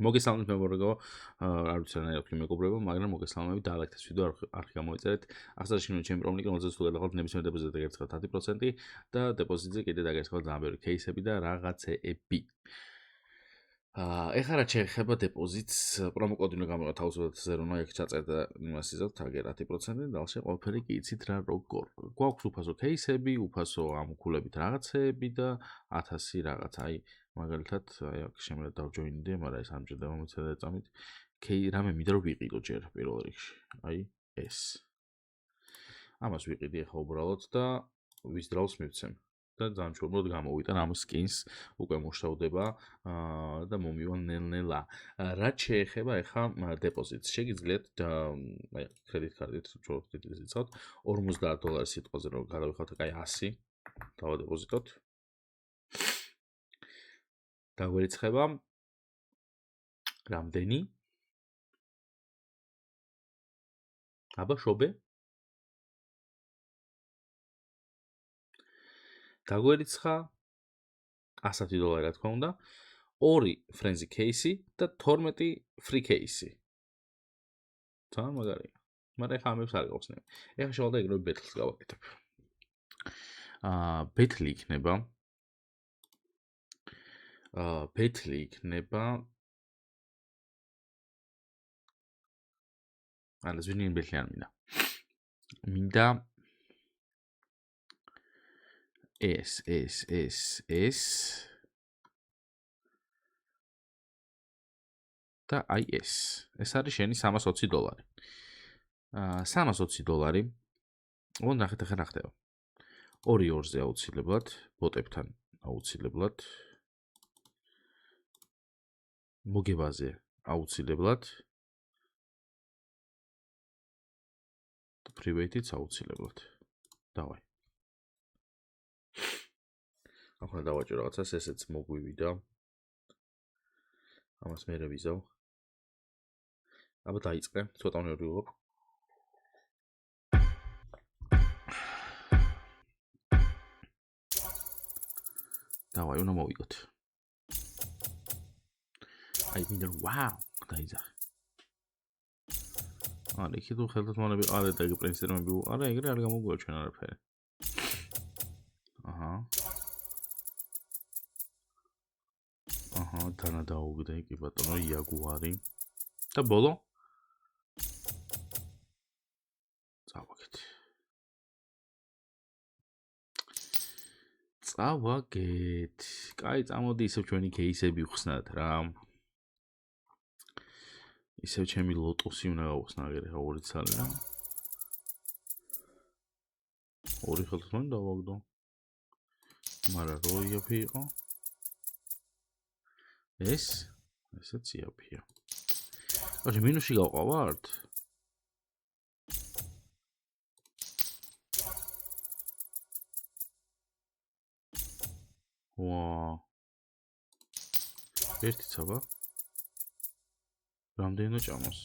მოგესალმებით მეგობრებო, არ ვიცი რა აქვს მეგობრებო, მაგრამ მოგესალმებით დაალექტეს ვიდეო არ გამოიწერეთ. ახსოვს შენ ჩემი პრომლიკი, რომელზეც თუ გადახვალთ ნებისმიერ დეპოზიტზე გაგერცხათ 10% და დეპოზიტზე კიდე დაგერცხათ ძალიან ბევრი кейსები და რაღაცეები. ეხლა რაც შეეხება დეპოზიტს, პრომოკოდი უნდა გამოვიღოთ თავისუფლად ზერონა, ეგ ჩაწერდა იმას იზავთ აგერ 10% და dalше ყველაფერი კი იცით რა როგორ. გვაქვს უფასო кейსები, უფასო ამქულებით რაღაცეები და 1000 რაღაც, აი მაგალითად, აი აქ შემიძლია დავჯოინდე, მაგრამ ეს ამჯერად მომიცადა წამით. რამე მინდა რომ ვიყიდო ჯერ პირველ რიგში. აი ეს. ამას ვიყიდი ახლა უბრალოდ და withdrawals მივცემ. და ძალიან მშვიდობოდ გამოვიტან ამ skins უკვე მუშაობა და მომივა ნელ-ნელა. რაც შეეხება ახლა დეპოზიტს, შეგიძლიათ აი კრედიტ კარტით უბრალოდ დეპოზიტოთ $50 სიტყვაზე რომ გადავიხავთ აი 100 დავადეპოზიტოთ. დაგვერიცხება რამდენი? აბა შობე? დაგვერიცხა $100 რა თქმა უნდა, 2 frenzy case და 12 free case. თან მაგარია. მაგრამ ეხლა ამებს არ გავხსნები. ეხლა შევალდა ეგრევე ბეთლს გავაკეთებ. ბეთლი იქნება არა ზვინიან ბეთლი არ მინდა. მინდა ეს და აი ეს. ეს არის შენი $320. $320. ოღონდ ნახეთ ახლა რა ხდება. 2-2-ზე აუცილებლად, ბოტებთან აუცილებლად. მოგებაზე აუცილებლად. private-იც აუცილებლად. დავაი. ახლა დავაჭრო რაღაცას, ესეც მოგვივიდა. ამას მე რევიზავ. აბა დაიწყე, ცოტა უნდა ვიღებ. დავაი, უნდა მოვიგოთ. აი მინდა ვაუ, დაიძახე. არა, იქ თუ ხელთ მონები არა და ეგ პრინციპები არა, ეგრე არ გამოგვივა ჩვენ არაფერი. აჰა, დანა დაუგდე, კი ბატონო, იაგუარი. და ბოლო? წავაგეთ. კაი, წამოდი ისევ ჩვენი кейსები ვხსნათ რა. ისევ ჩემი ლოტოსი უნდა გავხსნა აგერ ახლა 2 ცალი რა. 2 ხელთ მან დავაგდო. მაგრამ რო იაფი იყო? ესეც იაფია. ოღონდ მინუსი გავყავართ? ვა. ერთი ცაბა. რამდენი ჭამოს?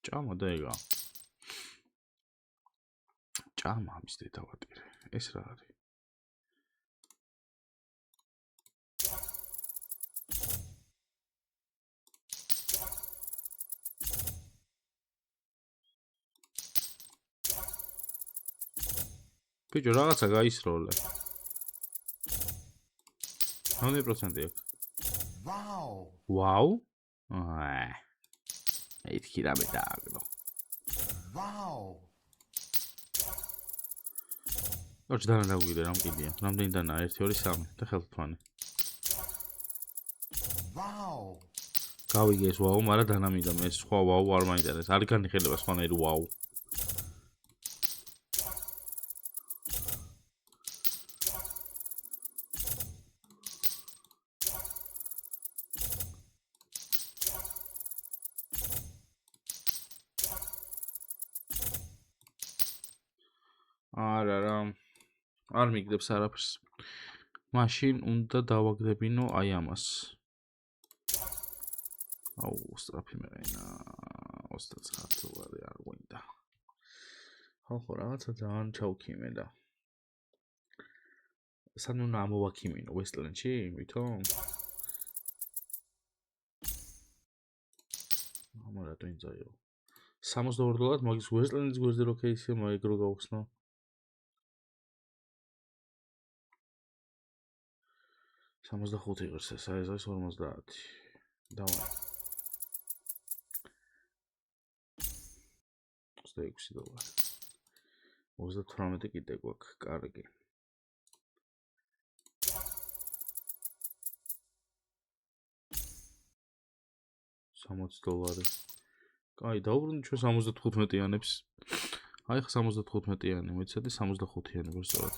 ჭამა და ეგა. ჭამა ამის დედავატირე. ეს რა არის? ბიჭო, რაღაცა გაისროლე. 90% აქვს. ვაუ. მეთქი რამე დააგდო. ვაუ. ოჩ დანა დაგვიდე რამ კიდია. რამდენი დანა? 1 2 3 და ხელთვანი. ვაუ. გავიგე ეს ვაუ, მაგრამ დანა მინდა მე სხვა ვაუ არ მაინტერესებს. არ განიხილება სხვანაირი ვაუ. არა, არ მიგდებს არაფერს. მაშინ უნდა დავაგდებინო აი ამას. აუ, სწრაფი მეღენა. 39 არ გვინდა. ხო, რაღაცა ძალიან ჩავქიმე და. სანუ უნდა ამოვაქიმინო Westland-ში, ვითომ? ამა რატო ინძაიო? $62 მაგის ვესტლენდის გვერდზე რო кейსია, მაგ რო გავხსნა. $65 ღირს ეს არის 50. დავაი. $26. 38 კიდე გვაქვს, კარგი. $60. კაი, დაუბრუნდით ჩვენ 75-იანებს. აი ხა 75-იანი, მოიცადე 65-იანი ვერსად.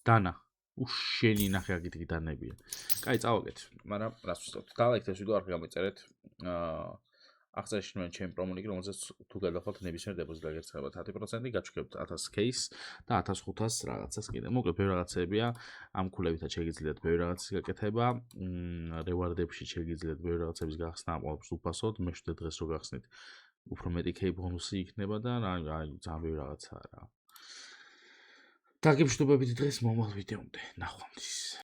დანა. უშენი ნახე აგითი დანებია. კაი, წავაგეთ, მაგრამ რას ვსწავლთ? დალაიქეთ ეს ვიდეო, არ გამიწერეთ. აღწერაში ნუ ჩემი პრომოლინკი, რომელზეც თუ გადახვალთ ნებისმიერ დებოზიტს გაგერცხებათ 10%, გაჩვენებთ 1000 кейს და 1500 რაღაცას კიდე. მოკლედ, ბევრი რაღაცებია. ამ ქულებითაც შეგიძლიათ ბევრი რაღაცის გაკეთება. რევარდებში შეგიძლიათ ბევრი რაღაცების გახსნა, ამყოფს უფასოდ. მე-7 დღეს რო გახსნით, უფრო მეტი კეი ბონუსი იქნება და აი ძალიან ბევრი რაღაცაა რა. დაგემშვიდობებით დღეს მომავალ ვიდეომდე. ნახვამდის.